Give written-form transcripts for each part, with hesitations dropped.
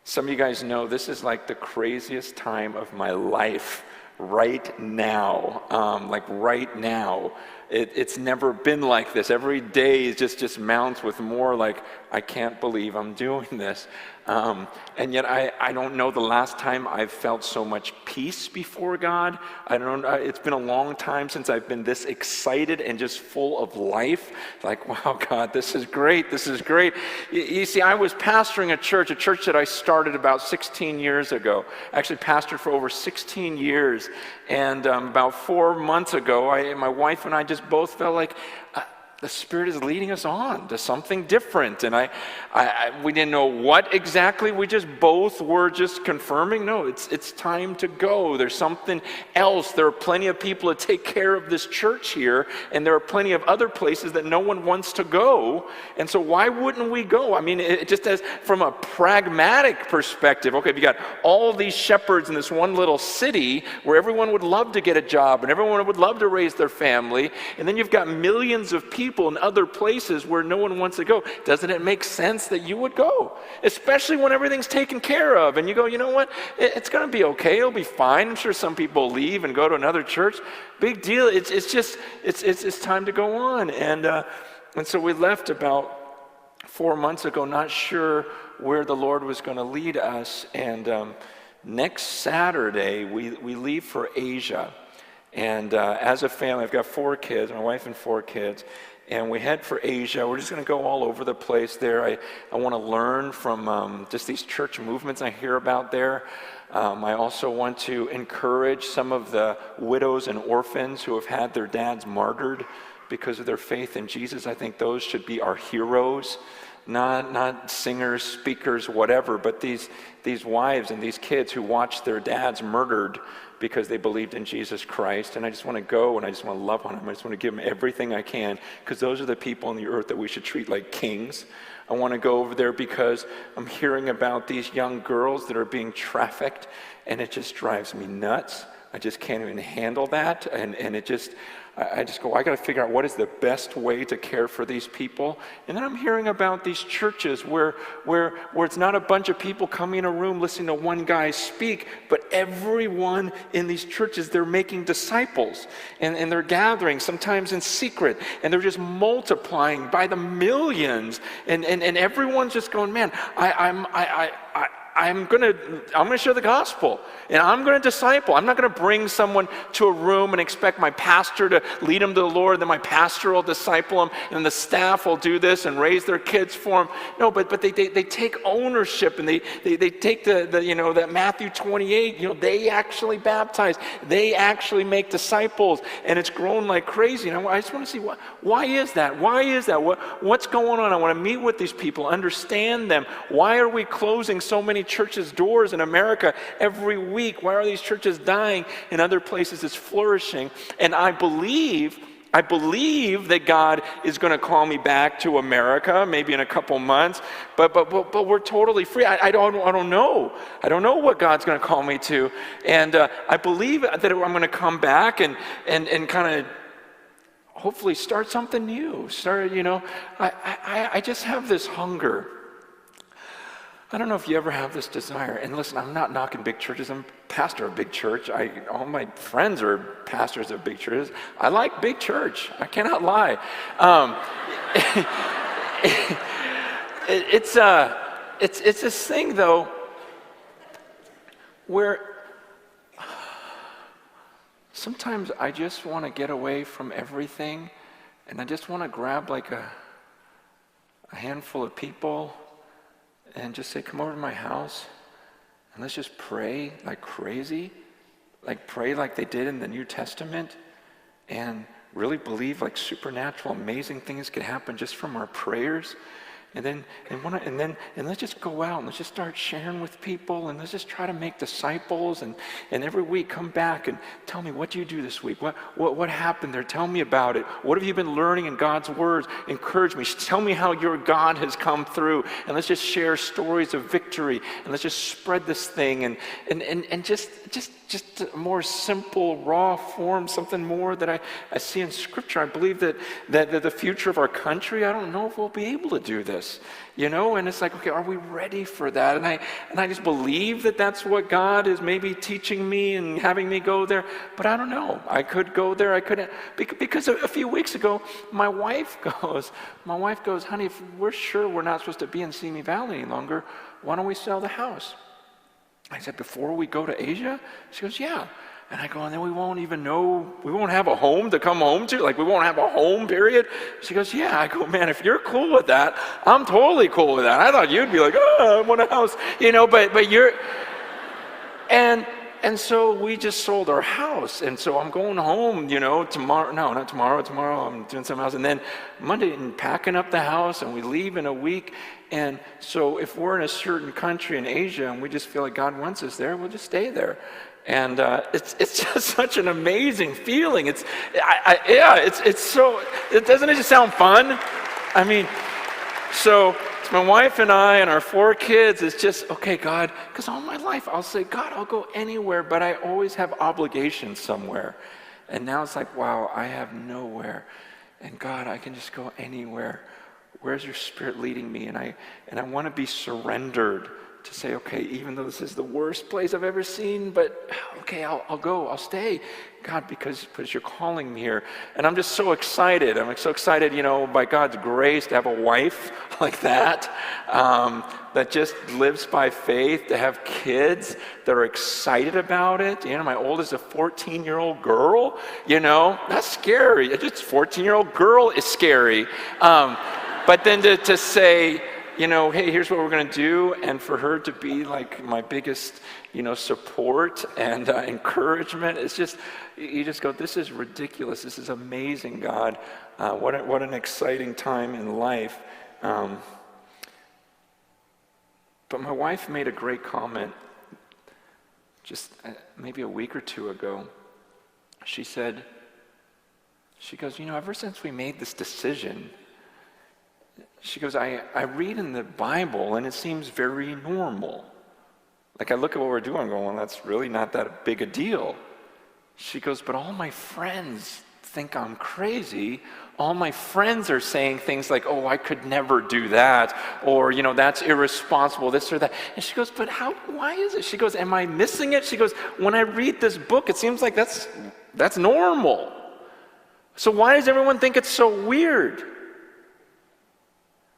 Some of you guys know this is like the craziest time of my life right now. Like right now. It's never been like this. Every day is just mounts with more like, I can't believe I'm doing this. And yet I don't know the last time I've felt so much peace before God. I don't know, it's been a long time since I've been this excited and just full of life. Like, wow, God, this is great, this is great. You see, I was pastoring a church that I started about 16 years ago. I actually pastored for over 16 years. And about 4 months ago, my wife and I just both felt like the Spirit is leading us on to something different. And we didn't know what exactly. We just both were just confirming, no, it's time to go. There's something else. There are plenty of people to take care of this church here, and there are plenty of other places that no one wants to go. And so why wouldn't we go? I mean, it just as from a pragmatic perspective, okay, if you got all these shepherds in this one little city where everyone would love to get a job and everyone would love to raise their family, and then you've got millions of people in other places where no one wants to go. Doesn't it make sense that you would go? Especially when everything's taken care of and you go, you know what, it's going to be okay, it'll be fine. I'm sure some people leave and go to another church. Big deal. It's time to go on. And so we left about 4 months ago, not sure where the Lord was going to lead us. And next Saturday, we leave for Asia. And as a family, I've got 4 kids, my wife and 4 kids, and we head for Asia. We're just going to go all over the place there. I want to learn from just these church movements I hear about there. I also want to encourage some of the widows and orphans who have had their dads martyred because of their faith in Jesus. I think those should be our heroes. Not singers, speakers, whatever, but these wives and these kids who watched their dads murdered because they believed in Jesus Christ. And I just want to go and I just want to love on them. I just want to give them everything I can, because those are the people on the earth that we should treat like kings. I want to go over there because I'm hearing about these young girls that are being trafficked, and it just drives me nuts. I just can't even handle that. And I just go, I got to figure out what is the best way to care for these people. And then I'm hearing about these churches where it's not a bunch of people coming in a room listening to one guy speak, but everyone in these churches, they're making disciples, and they're gathering, sometimes in secret, and they're just multiplying by the millions, and everyone's just going, man, I'm going to share the gospel, and I'm going to disciple. I'm not going to bring someone to a room and expect my pastor to lead them to the Lord, then my pastor will disciple them, and the staff will do this and raise their kids for them. No, but they take ownership, and they take that Matthew 28, they actually baptize. They actually make disciples, and it's grown like crazy. And I just want to see, why is that? Why is that? What's going on? I want to meet with these people, understand them. Why are we closing so many churches' doors in America every week? Why are these churches dying? In other places it's flourishing. And I believe that God is going to call me back to America, maybe in a couple months, but we're totally free. I don't know. I don't know what God's going to call me to. And I believe that I'm going to come back and kind of hopefully start something new. I just have this hunger. I don't know if you ever have this desire. And listen, I'm not knocking big churches. I'm pastor of a big church. All my friends are pastors of big churches. I like big church. I cannot lie. It's this thing, though, where sometimes I just want to get away from everything, and I just want to grab like a handful of people and just say, come over to my house and let's just pray like crazy, like pray like they did in the New Testament, and really believe like supernatural, amazing things could happen just from our prayers. And let's just go out and let's just start sharing with people, and let's just try to make disciples, and every week come back and tell me, what do you do this week? What happened there? Tell me about it. What have you been learning in God's words? Encourage me. Tell me how your God has come through, and let's just share stories of victory, and let's just spread this thing, and just a more simple, raw form, something more that I see in Scripture. I believe that the future of our country, I don't know if we'll be able to do this. ridiculous, and it's like, okay, are we ready for that? And I just believe that that's what God is maybe teaching me and having me go there, but I don't know. I could go there, I couldn't, because a few weeks ago, my wife goes, honey, if we're sure we're not supposed to be in Simi Valley any longer, why don't we sell the house? I said, before we go to Asia? She goes, yeah. And I go, and then we won't have a home to come home to? Like, we won't have a home, period? She goes, yeah. I go, man, if you're cool with that, I'm totally cool with that. I thought you'd be like, oh, I want a house, but you're, and so we just sold our house. And so I'm going home, tomorrow, no, not tomorrow, I'm doing something else. And then Monday, and packing up the house, and we leave in a week. And so if we're in a certain country in Asia and we just feel like God wants us there, we'll just stay there. And it's just such an amazing feeling. Doesn't it just sound fun? I mean, so it's my wife and I and our 4 kids. It's just, okay, God, because all my life I'll say, God, I'll go anywhere, but I always have obligations somewhere. And now it's like, wow, I have nowhere. And God, I can just go anywhere. Where's your Spirit leading me? And I want to be surrendered to say, okay, even though this is the worst place I've ever seen, but okay, I'll go, I'll stay, God, because you're calling me here. And I'm just so excited. I'm so excited, by God's grace to have a wife like that, that just lives by faith, to have kids that are excited about it. My oldest is a 14-year-old girl, that's scary. Just 14-year-old girl is scary. But then to say, hey, here's what we're going to do, and for her to be like my biggest, support and encouragement, it's just, you just go, this is ridiculous. This is amazing, God. What an exciting time in life. But my wife made a great comment just maybe a week or 2 ago. She goes, ever since we made this decision, she goes, I read in the Bible and it seems very normal. Like, I look at what we're doing, I'm going, well, that's really not that big a deal. She goes, but all my friends think I'm crazy. All my friends are saying things like, oh, I could never do that, or, that's irresponsible, this or that. And she goes, but why is it? She goes, am I missing it? She goes, when I read this book, it seems like that's normal. So why does everyone think it's so weird?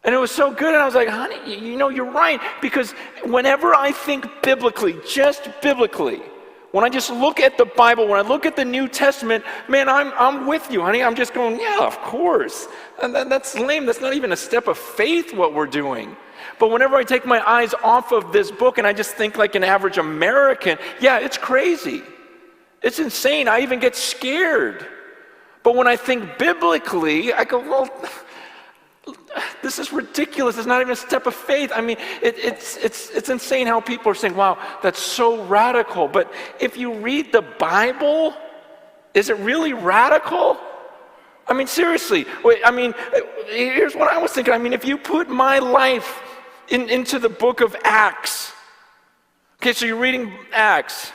And it was so good, and I was like, honey, you're right, because whenever I think biblically, just biblically, when I just look at the Bible, when I look at the New Testament, man, I'm with you, honey. I'm just going, yeah, of course. And that's lame. That's not even a step of faith what we're doing. But whenever I take my eyes off of this book and I just think like an average American, yeah, it's crazy. It's insane. I even get scared. But when I think biblically, I go, well, this is ridiculous. It's not even a step of faith. I mean, it's insane how people are saying, wow, that's so radical. But if you read the Bible, is it really radical? I mean, seriously. Here's what I was thinking. I mean, if you put my life into the book of Acts. Okay, so you're reading Acts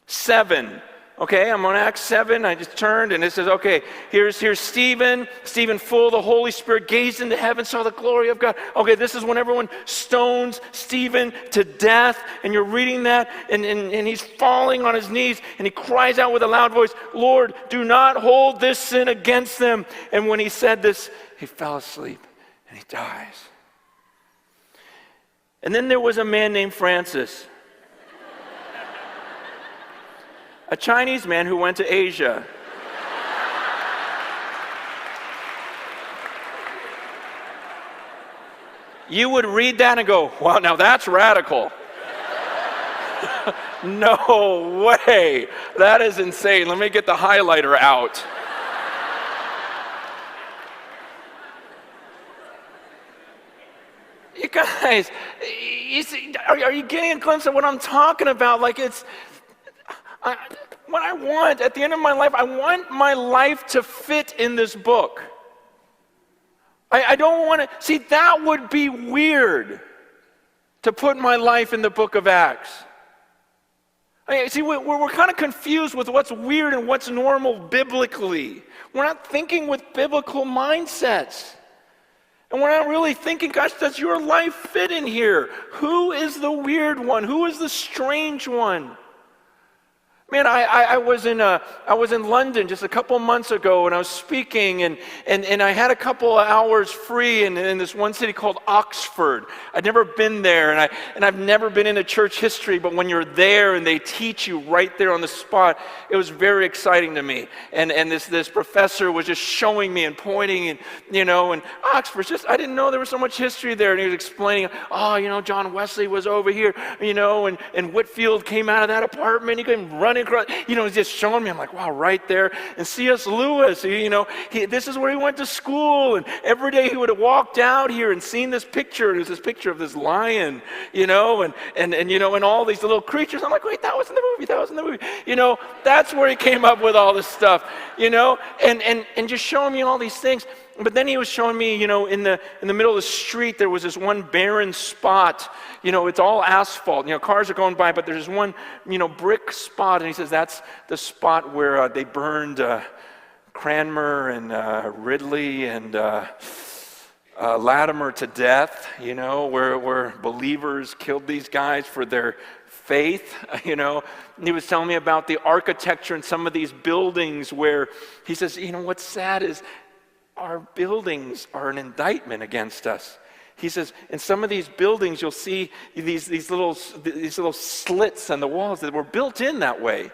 7. Okay, I'm on Acts 7, I just turned, and it says, okay, here's Stephen, full of the Holy Spirit, gazed into heaven, saw the glory of God. Okay, this is when everyone stones Stephen to death, and you're reading that, and he's falling on his knees, and he cries out with a loud voice, Lord, do not hold this sin against them. And when he said this, he fell asleep, and he dies. And then there was a man named Francis, a Chinese man who went to Asia. You would read that and go, wow, now that's radical. No way. That is insane. Let me get the highlighter out. You guys, are you getting a glimpse of what I'm talking about? Like, what I want at the end of my life, I want my life to fit in this book. I don't want to, see, that would be weird to put my life in the book of Acts. We're kind of confused with what's weird and what's normal biblically. We're not thinking with biblical mindsets. And we're not really thinking, gosh, does your life fit in here? Who is the weird one? Who is the strange one? Man, I was in London just a couple months ago, and I was speaking, and I had a couple of hours free in this one city called Oxford. I'd never been there, and I've never been into church history, but when you're there and they teach you right there on the spot, it was very exciting to me. And this professor was just showing me and pointing, and Oxford's just, I didn't know there was so much history there, and he was explaining, John Wesley was over here, and Whitefield came out of that apartment, he came running across, he's just showing me. I'm like, wow, right there. And C.S. Lewis, this is where he went to school, and every day he would have walked out here and seen this picture, and it was this picture of this lion, and all these little creatures. I'm like, wait, that was in the movie. That's where he came up with all this stuff, and just showing me all these things. But then he was showing me, in the middle of the street, there was this one barren spot. It's all asphalt. Cars are going by, but there's one, brick spot. And he says that's the spot where they burned Cranmer and Ridley and Latimer to death, where believers killed these guys for their faith, And he was telling me about the architecture in some of these buildings where he says, what's sad is our buildings are an indictment against us. He says, in some of these buildings, you'll see these little slits on the walls that were built in that way.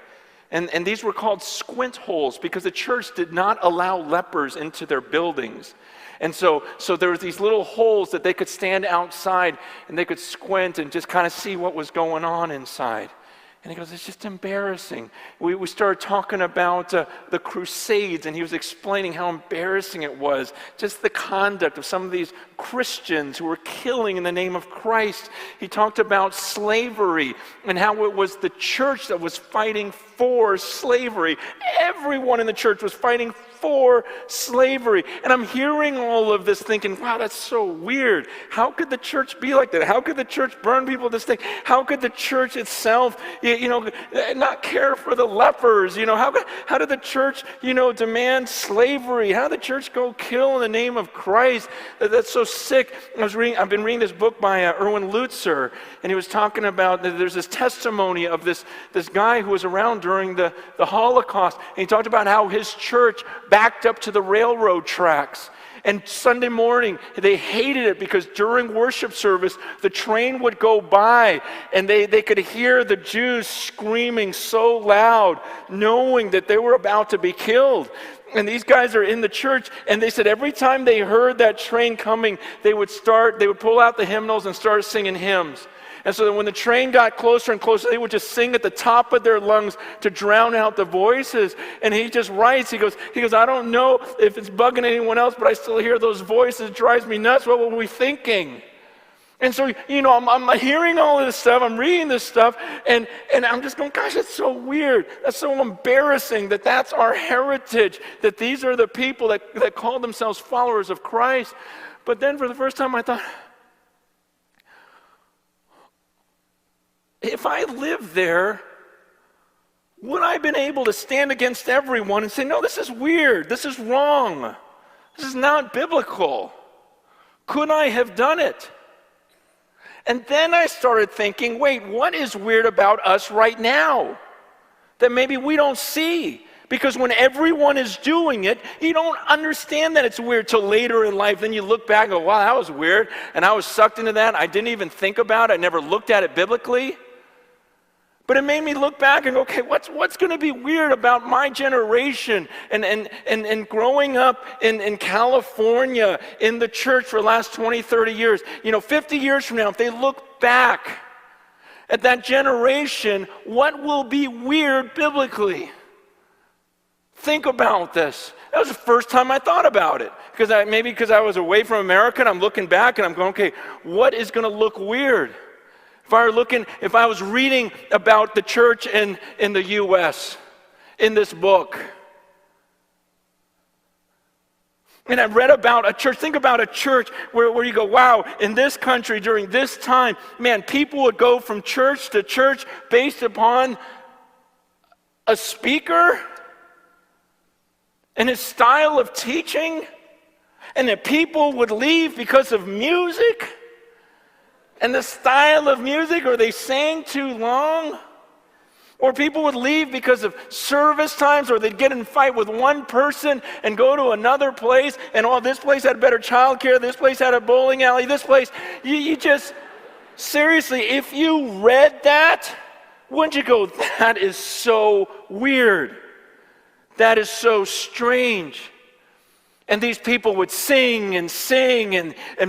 And these were called squint holes because the church did not allow lepers into their buildings. And so there were these little holes that they could stand outside and they could squint and just kind of see what was going on inside. And he goes, it's just embarrassing. We started talking about the Crusades, and he was explaining how embarrassing it was, just the conduct of some of these Christians who were killing in the name of Christ. He talked about slavery and how it was the church that was fighting for slavery. Everyone in the church was fighting for slavery. And I'm hearing all of this thinking, wow, that's so weird. How could the church be like that? How could the church burn people at the stake? How could the church itself, not care for the lepers? How did the church, demand slavery? How did the church go kill in the name of Christ? That's so sick. I've been reading this book by Erwin Lutzer, and he was talking about, there's this testimony of this guy who was around during the Holocaust, and he talked about how his church backed up to the railroad tracks. And Sunday morning, they hated it because during worship service, the train would go by and they could hear the Jews screaming so loud, knowing that they were about to be killed. And these guys are in the church, and they said every time they heard that train coming, they would pull out the hymnals and start singing hymns. And so that when the train got closer and closer, they would just sing at the top of their lungs to drown out the voices. And he just writes, he goes, I don't know if it's bugging anyone else, but I still hear those voices. It drives me nuts. What were we thinking? And so, I'm hearing all of this stuff, I'm reading this stuff, and I'm just going, gosh, that's so weird. That's so embarrassing that that's our heritage, that these are the people that call themselves followers of Christ. But then for the first time I thought, if I lived there, would I have been able to stand against everyone and say, no, this is weird, this is wrong, this is not biblical? Could I have done it? And then I started thinking, wait, what is weird about us right now that maybe we don't see? Because when everyone is doing it, you don't understand that it's weird till later in life. Then you look back and go, wow, that was weird. And I was sucked into that. I didn't even think about it. I never looked at it biblically. But it made me look back and go, okay, what's going to be weird about my generation and growing up in California in the church for the last 20, 30 years? 50 years from now, if they look back at that generation, what will be weird biblically? Think about this. That was the first time I thought about it. Because I was away from America and I'm looking back and I'm going, okay, what is going to look weird? If I was reading about the church in the U.S. in this book, and I read about a church, think about a church where you go, wow, in this country during this time, man, people would go from church to church based upon a speaker and his style of teaching. And that people would leave because of music and the style of music, or they sang too long. Or people would leave because of service times, or they'd get in a fight with one person and go to another place, and this place had better childcare, this place had a bowling alley, this place, you just, seriously, if you read that, wouldn't you go, that is so weird. That is so strange. And these people would sing and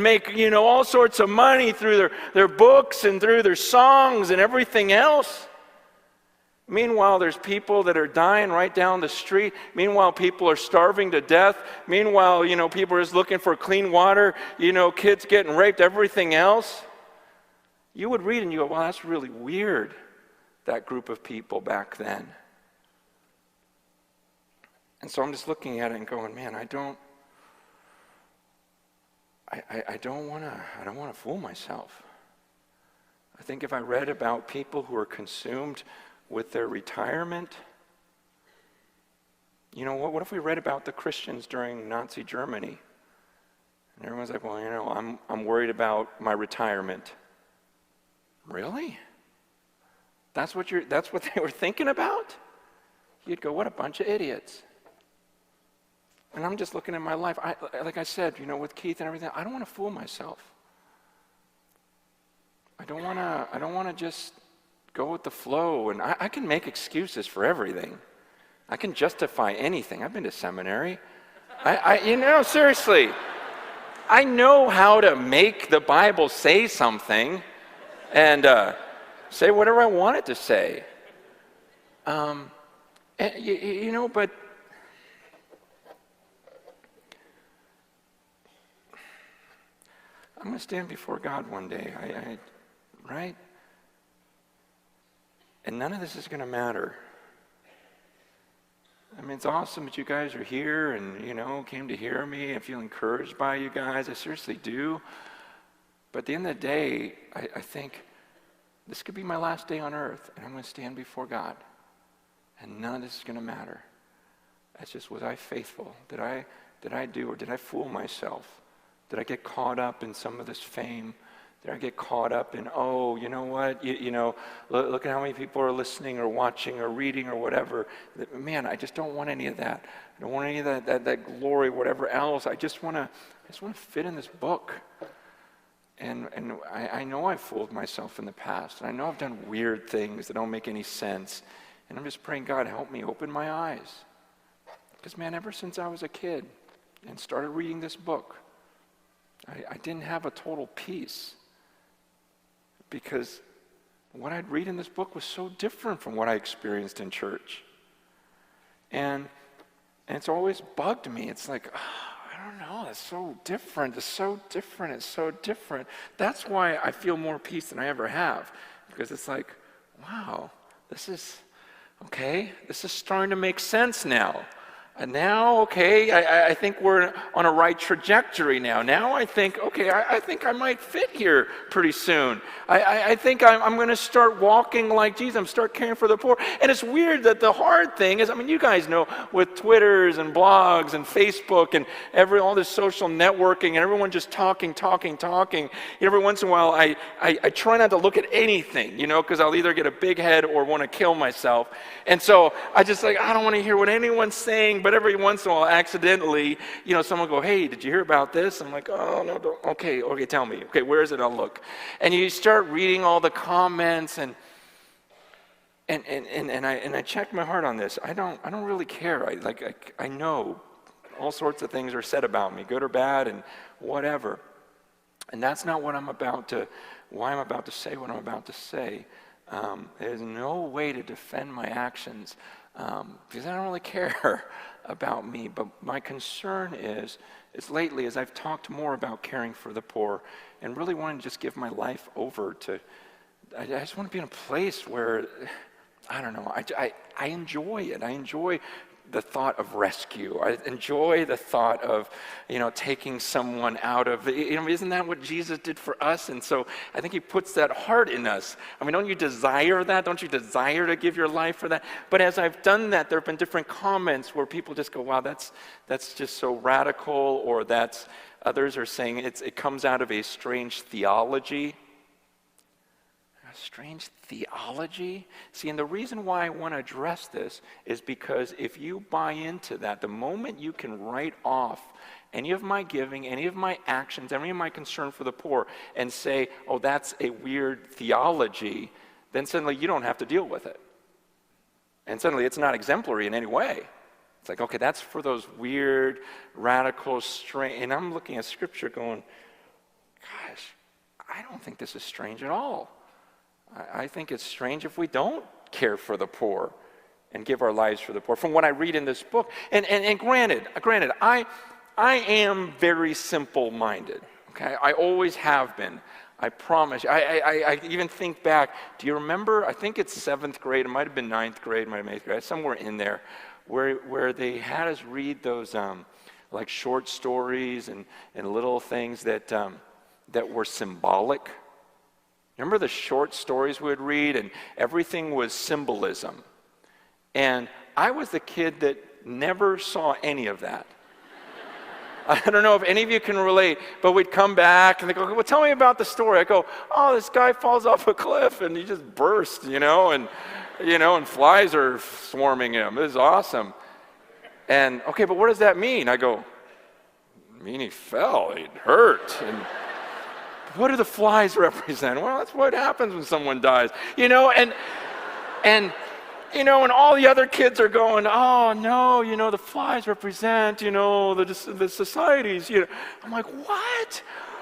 make, all sorts of money through their books and through their songs and everything else. Meanwhile, there's people that are dying right down the street. Meanwhile, people are starving to death. Meanwhile, people are just looking for clean water. Kids getting raped, everything else. You would read and you go, well, that's really weird, that group of people back then. And so I'm just looking at it and going, man, I don't want to fool myself. I think if I read about people who are consumed with their retirement, what if we read about the Christians during Nazi Germany? And everyone's like, well, I'm worried about my retirement. Really? That's what they were thinking about? You'd go, what a bunch of idiots. And I'm just looking at my life. Like I said, with Keith and everything, I don't want to fool myself. I don't want to just go with the flow. And I can make excuses for everything. I can justify anything. I've been to seminary. Seriously. I know how to make the Bible say something and say whatever I want it to say. But I'm going to stand before God one day, right? And none of this is going to matter. I mean, it's awesome that you guys are here and, came to hear me. I feel encouraged by you guys. I seriously do. But at the end of the day, I think this could be my last day on earth, and I'm going to stand before God. And none of this is going to matter. It's just, was I faithful? Did I do, or did I fool myself? Did I get caught up in some of this fame? Did I get caught up in, you know what? Look at how many people are listening or watching or reading or whatever. Man, I just don't want any of that. I don't want any of that glory, whatever else. I just want to fit in this book. And I know I've fooled myself in the past. And I know I've done weird things that don't make any sense. And I'm just praying, God, help me open my eyes. Because, man, ever since I was a kid and started reading this book, I didn't have a total peace. Because what I'd read in this book was so different from what I experienced in church. And it's always bugged me. It's like, I don't know, it's so different. It's so different. It's so different. That's why I feel more peace than I ever have. Because it's like, wow, this is, okay, this is starting to make sense now. And now, okay, I think we're on a right trajectory now. Now I think, okay, I think I might fit here pretty soon. I think I'm going to start walking like Jesus. I'm start caring for the poor. And it's weird that the hard thing is, you guys know with Twitters and blogs and Facebook and all this social networking and everyone just talking. Every once in a while, I try not to look at anything, because I'll either get a big head or want to kill myself. And so I just I don't want to hear what anyone's saying. But every once in a while, accidentally, someone will go, hey, did you hear about this? I'm like, oh, no, don't. Okay, tell me. Okay, where is it? I'll look. And you start reading all the comments, and I check my heart on this. I don't really care. I know all sorts of things are said about me, good or bad, and whatever. And that's not why I'm about to say what I'm about to say. There's no way to defend my actions because I don't really care about me. But my concern is lately, as I've talked more about caring for the poor and really wanting to just give my life over to, I just want to be in a place where, I don't know, I enjoy it. I enjoy the thought of rescue. I enjoy the thought of, taking someone out of, isn't that what Jesus did for us? And so I think he puts that heart in us. I mean, don't you desire that? Don't you desire to give your life for that? But as I've done that, there have been different comments where people just go, wow, that's just so radical, or others are saying it comes out of a strange theology. Strange theology? See, and the reason why I want to address this is because if you buy into that, the moment you can write off any of my giving, any of my actions, any of my concern for the poor, and say, oh, that's a weird theology, then suddenly you don't have to deal with it. And suddenly it's not exemplary in any way. It's like, okay, that's for those weird, radical, strange, and I'm looking at Scripture going, gosh, I don't think this is strange at all. I think it's strange if we don't care for the poor and give our lives for the poor. From what I read in this book, and granted, I am very simple-minded. Okay, I always have been. I promise. I even think back. Do you remember? I think it's 7th grade. It might have been 9th grade. It might have been 8th grade. Somewhere in there, where they had us read those like short stories and little things that were symbolic. Remember the short stories we would read, and everything was symbolism. And I was the kid that never saw any of that. I don't know if any of you can relate, but we'd come back and they go, well, tell me about the story. I go, oh, this guy falls off a cliff and he just burst, and flies are swarming him. It was awesome. And, okay, but what does that mean? I go, I mean he fell, it hurt. And what do the flies represent? Well, that's what happens when someone dies, and all the other kids are going, oh no, the flies represent, the societies, I'm like, what?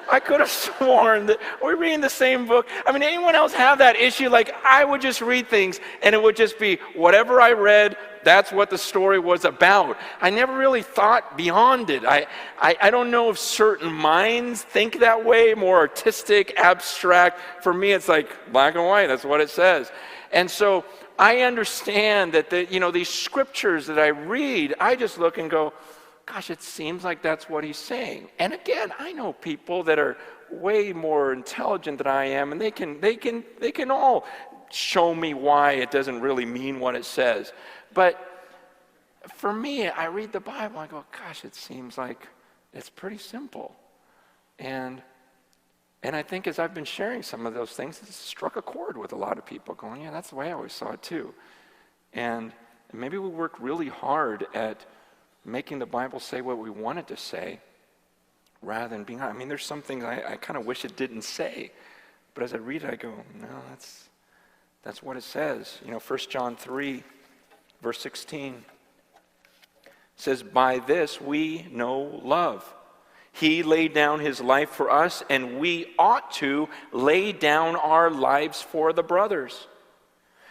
I could have sworn that we're reading the same book. I mean, anyone else have that issue? Like, I would just read things and it would just be whatever I read, that's what the story was about. I never really thought beyond it. I don't know if certain minds think that way, more artistic, abstract. For me, it's like black and white. That's what it says. And so I understand that these scriptures that I read, I just look and go, gosh, it seems like that's what he's saying. And again, I know people that are way more intelligent than I am, and they can all show me why it doesn't really mean what it says. But for me, I read the Bible, I go, gosh, it seems like it's pretty simple. And I think as I've been sharing some of those things, it's struck a chord with a lot of people going, yeah, that's the way I always saw it too. And maybe we work really hard at making the Bible say what we want it to say rather than being, there's some things I kind of wish it didn't say. But as I read it, I go, no, that's what it says. 1 John 3, verse 16 says, by this we know love. He laid down his life for us, and we ought to lay down our lives for the brothers.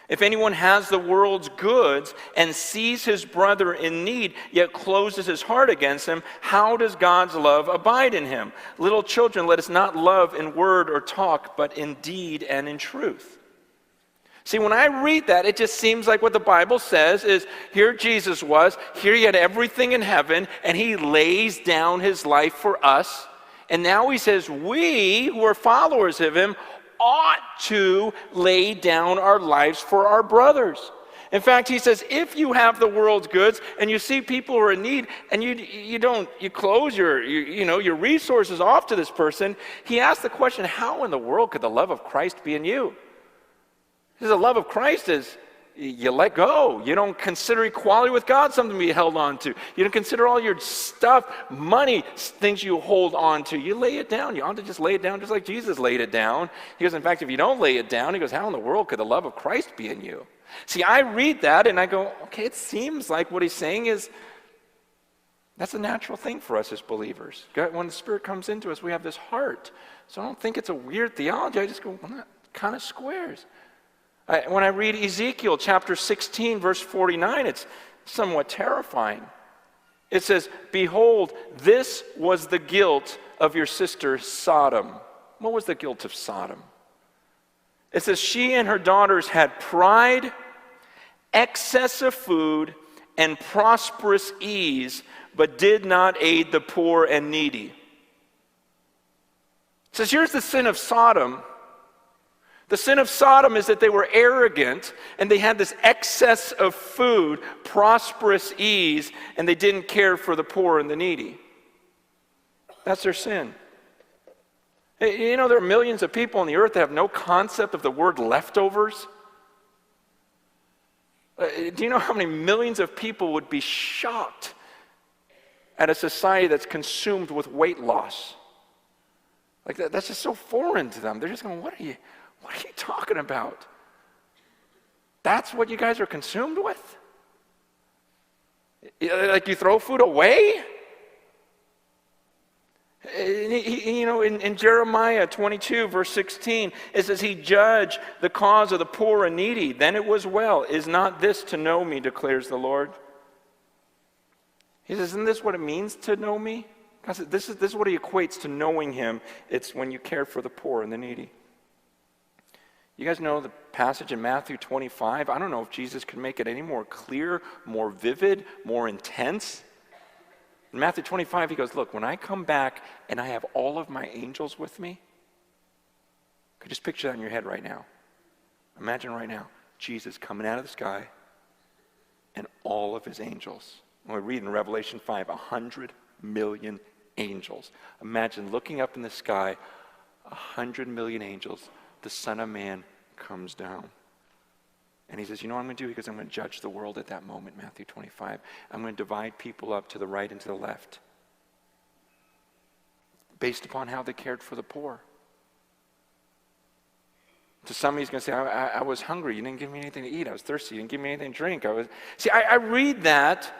If anyone has the world's goods and sees his brother in need, yet closes his heart against him, how does God's love abide in him? Little children, let us not love in word or talk, but in deed and in truth. See, when I read that, it just seems like what the Bible says is, here Jesus was, here he had everything in heaven, and he lays down his life for us. And now he says, we who are followers of him ought to lay down our lives for our brothers. In fact, he says, if you have the world's goods and you see people who are in need and you close your resources off to this person, he asks the question, how in the world could the love of Christ be in you? Because the love of Christ is you let go. You don't consider equality with God something to be held on to. You don't consider all your stuff, money, things you hold on to. You lay it down. You ought to just lay it down just like Jesus laid it down. He goes, in fact, if you don't lay it down, he goes, how in the world could the love of Christ be in you? See, I read that and I go, okay, it seems like what he's saying is that's a natural thing for us as believers. When the Spirit comes into us, we have this heart. So I don't think it's a weird theology. I just go, well, that kind of squares. When I read Ezekiel chapter 16, verse 49, it's somewhat terrifying. It says, behold, this was the guilt of your sister Sodom. What was the guilt of Sodom? It says, she and her daughters had pride, excess of food, and prosperous ease, but did not aid the poor and needy. It says, here's the sin of Sodom. The sin of Sodom is that they were arrogant and they had this excess of food, prosperous ease, and they didn't care for the poor and the needy. That's their sin. You know, there are millions of people on the earth that have no concept of the word leftovers. Do you know how many millions of people would be shocked at a society that's consumed with weight loss? Like that's just so foreign to them. They're just going, what are you talking about? That's what you guys are consumed with? Like you throw food away? You know, in Jeremiah 22, verse 16, it says, he judged the cause of the poor and needy. Then it was well. Is not this to know me, declares the Lord? He says, isn't this what it means to know me? God said, this is what he equates to knowing him. It's when you care for the poor and the needy. You guys know the passage in Matthew 25? I don't know if Jesus could make it any more clear, more vivid, more intense. In Matthew 25, he goes, look, when I come back and I have all of my angels with me, you could just picture that in your head right now. Imagine right now, Jesus coming out of the sky and all of his angels. When we read in Revelation 5, 100 million angels. Imagine looking up in the sky, 100 million angels. The Son of Man comes down. And he says, you know what I'm going to do? He goes, I'm going to judge the world at that moment, Matthew 25. I'm going to divide people up to the right and to the left based upon how they cared for the poor. To some, he's going to say, I was hungry. You didn't give me anything to eat. I was thirsty. You didn't give me anything to drink. I read that,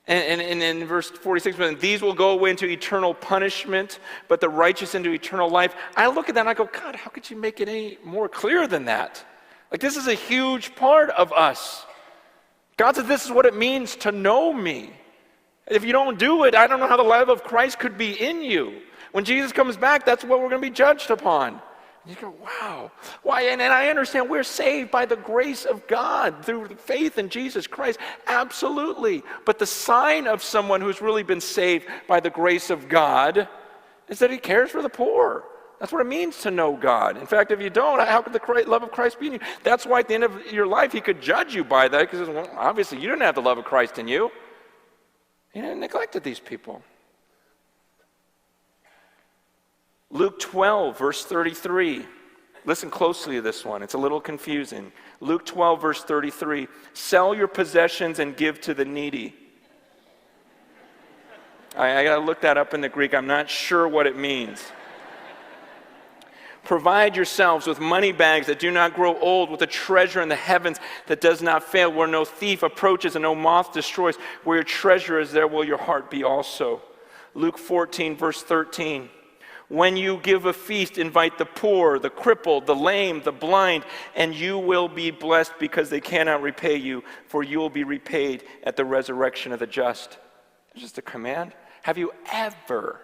and in verse 46, these will go away into eternal punishment, but the righteous into eternal life. I look at that and I go, God, how could you make it any more clear than that? Like, this is a huge part of us. God said, this is what it means to know me. If you don't do it, I don't know how the love of Christ could be in you. When Jesus comes back, that's what we're going to be judged upon. And you go, wow. Why? And I understand we're saved by the grace of God through faith in Jesus Christ. Absolutely. But the sign of someone who's really been saved by the grace of God is that he cares for the poor. That's what it means to know God. In fact, if you don't, how could the love of Christ be in you? That's why at the end of your life, he could judge you by that, because well, obviously you didn't have the love of Christ in you. You neglected these people. Luke 12, verse 33. Listen closely to this one. It's a little confusing. Luke 12, verse 33. Sell your possessions and give to the needy. I got to look that up in the Greek. I'm not sure what it means. Provide yourselves with money bags that do not grow old, with a treasure in the heavens that does not fail, where no thief approaches and no moth destroys. Where your treasure is, there will your heart be also. Luke 14, verse 13. When you give a feast, invite the poor, the crippled, the lame, the blind, and you will be blessed, because they cannot repay you, for you will be repaid at the resurrection of the just. It's just a command. Have you ever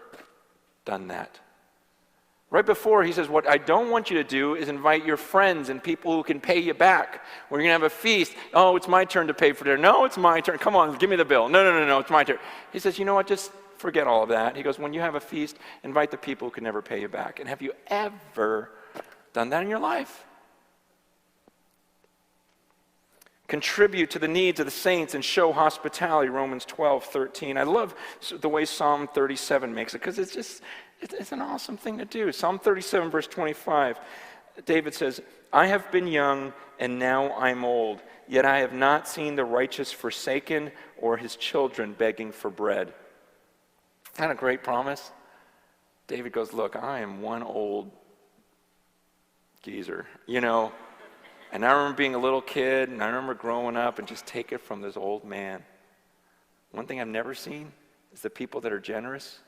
done that? Right before, he says, what I don't want you to do is invite your friends and people who can pay you back. We're going to have a feast. Oh, it's my turn to pay for dinner. No, it's my turn. Come on, give me the bill. No, it's my turn. He says, you know what, just forget all of that. He goes, when you have a feast, invite the people who can never pay you back. And have you ever done that in your life? Contribute to the needs of the saints and show hospitality, Romans 12:13. I love the way Psalm 37 makes it, because it's an awesome thing to do. Psalm 37, verse 25, David says, I have been young and now I'm old, yet I have not seen the righteous forsaken or his children begging for bread. Isn't that a great promise? David goes, look, I am one old geezer, and I remember being a little kid, and I remember growing up, and just take it from this old man. One thing I've never seen is the people that are generous.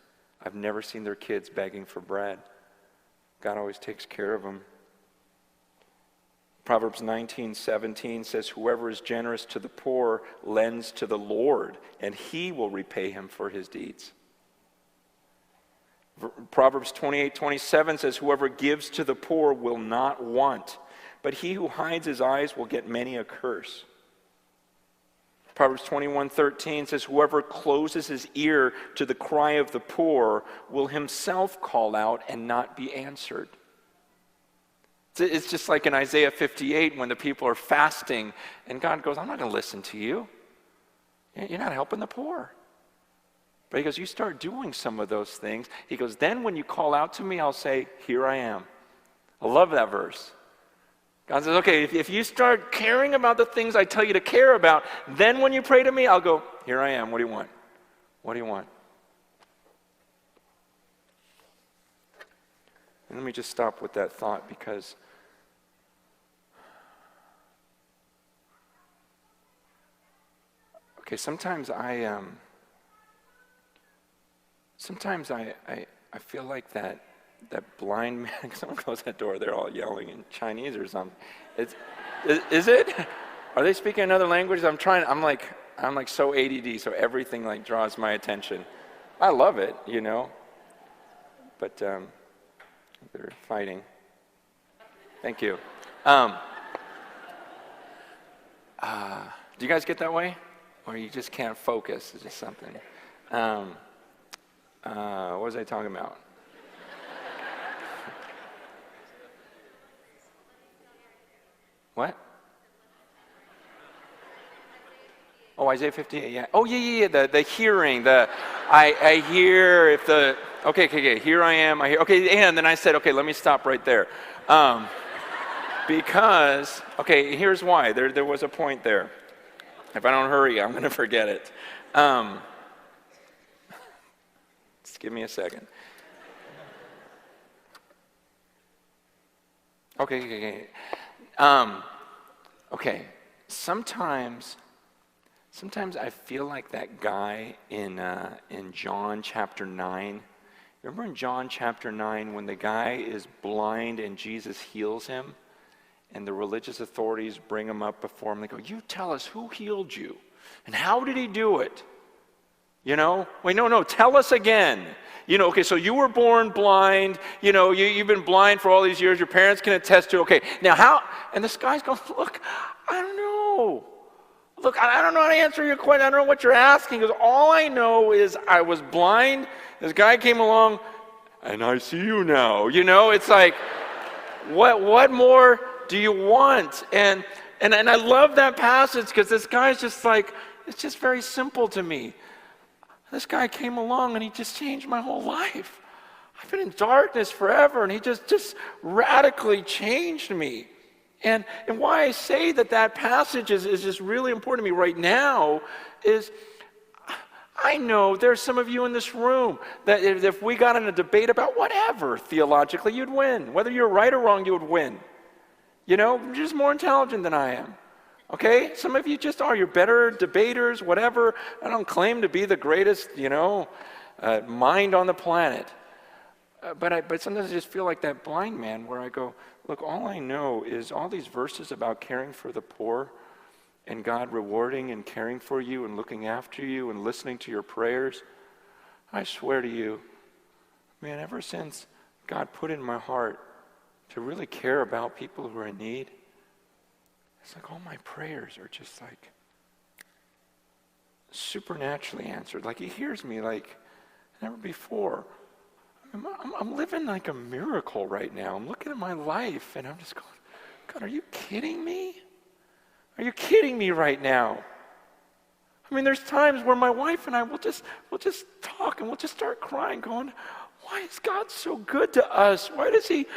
I've never seen their kids begging for bread. God always takes care of them. Proverbs 19:17 says, whoever is generous to the poor lends to the Lord, and he will repay him for his deeds. Proverbs 28:27 says, whoever gives to the poor will not want, but he who hides his eyes will get many a curse. Proverbs 21:13 says, whoever closes his ear to the cry of the poor will himself call out and not be answered. It's just like in Isaiah 58 when the people are fasting and God goes, I'm not going to listen to you. You're not helping the poor. But he goes, you start doing some of those things. He goes, then when you call out to me, I'll say, here I am. I love that verse. God says, okay, if you start caring about the things I tell you to care about, then when you pray to me, I'll go, here I am. What do you want? What do you want? And let me just stop with that thought because sometimes I feel like that blind man. Someone close that door. They're all yelling in Chinese or something. Is it? Are they speaking another language? I'm like so ADD, so everything like draws my attention. I love it, but they're fighting. Thank you. Do you guys get that way? Or you just can't focus? It's just something. What was I talking about? What? Oh, Isaiah 58, yeah. Oh, yeah, the hearing, I hear if the, okay, here I am, I hear, okay, and then I said, okay, let me stop right there. Because, okay, here's why, there was a point there. If I don't hurry, I'm going to forget it. Just give me a second. Okay. Okay. Sometimes I feel like that guy in John chapter 9. Remember in John chapter 9 when the guy is blind and Jesus heals him? And the religious authorities bring him up before him. They go, you tell us who healed you? And how did he do it? Wait, no, tell us again. Okay, so you were born blind. You've been blind for all these years. Your parents can attest to it. Okay, now how? And this guy's going, look, I don't know. Look, I don't know how to answer your question. I don't know what you're asking. Because all I know is I was blind. This guy came along, and I see you now. It's like, what more do you want? And I love that passage because this guy's just like, it's just very simple to me. This guy came along and he just changed my whole life. I've been in darkness forever and he just radically changed me. And why I say that passage is just really important to me right now is I know there's some of you in this room that if we got in a debate about whatever theologically, you'd win. Whether you're right or wrong, you would win. You're just more intelligent than I am. Okay? Some of you just are. You're better debaters, whatever. I don't claim to be the greatest, mind on the planet. But sometimes I just feel like that blind man where I go, look, all I know is all these verses about caring for the poor and God rewarding and caring for you and looking after you and listening to your prayers. I swear to you, man, ever since God put in my heart to really care about people who are in need, it's like all my prayers are just like supernaturally answered. Like he hears me like never before. I'm living like a miracle right now. I'm looking at my life and I'm just going, God, are you kidding me? Are you kidding me right now? I mean, there's times where my wife and I will just talk and we'll just start crying, going, why is God so good to us? Why does he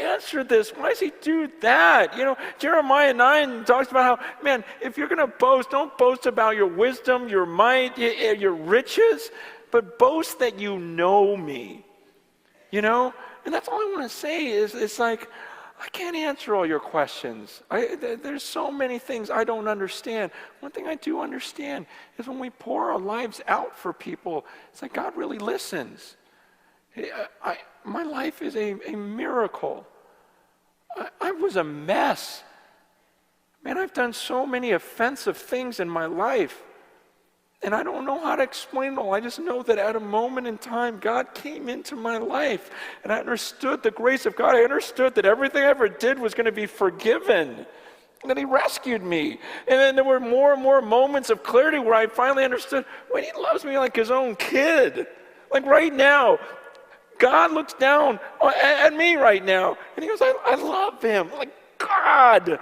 answer this? Why does he do that? Jeremiah 9 talks about how, man, if you're going to boast, don't boast about your wisdom, your might, your riches, but boast that you know me. And that's all I want to say is it's like, I can't answer all your questions. There's so many things I don't understand. One thing I do understand is when we pour our lives out for people, it's like God really listens. My life is a miracle. I was a mess. Man, I've done so many offensive things in my life. And I don't know how to explain it all. I just know that at a moment in time, God came into my life. And I understood the grace of God. I understood that everything I ever did was going to be forgiven. And then he rescued me. And then there were more and more moments of clarity where I finally understood, wait, he loves me like his own kid. Like right now, God looks down at me right now, and he goes, I love him. Like God,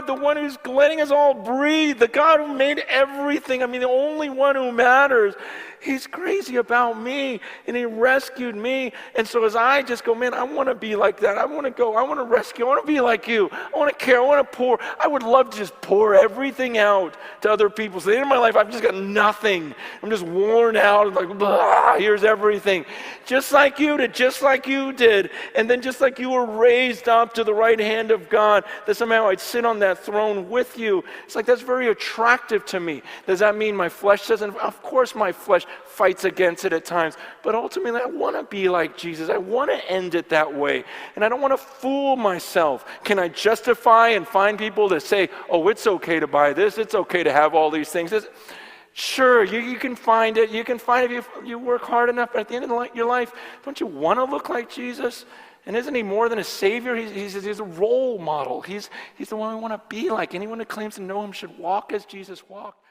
the one who's letting us all breathe, the God who made everything, I mean, the only one who matters. He's crazy about me, and he rescued me. And so as I just go, man, I want to be like that. I want to go. I want to rescue. I want to be like you. I want to care. I want to pour. I would love to just pour everything out to other people. So at the end of my life, I've just got nothing. I'm just worn out. I'm like, blah, here's everything. Just like you did, just like you did. And then just like you were raised up to the right hand of God, that somehow I'd sit on that throne with you. It's like, that's very attractive to me. Does that mean my flesh doesn't? Of course my flesh fights against it at times, but ultimately I want to be like Jesus. I want to end it that way, and I don't want to fool myself. Can I justify and find people to say, oh, it's okay to buy this, it's okay to have all these things? Sure, you can find it. You can find it if you work hard enough, but at the end of your life, don't you want to look like Jesus? And isn't he more than a savior? He's a role model. He's the one we want to be like. Anyone who claims to know him should walk as Jesus walked.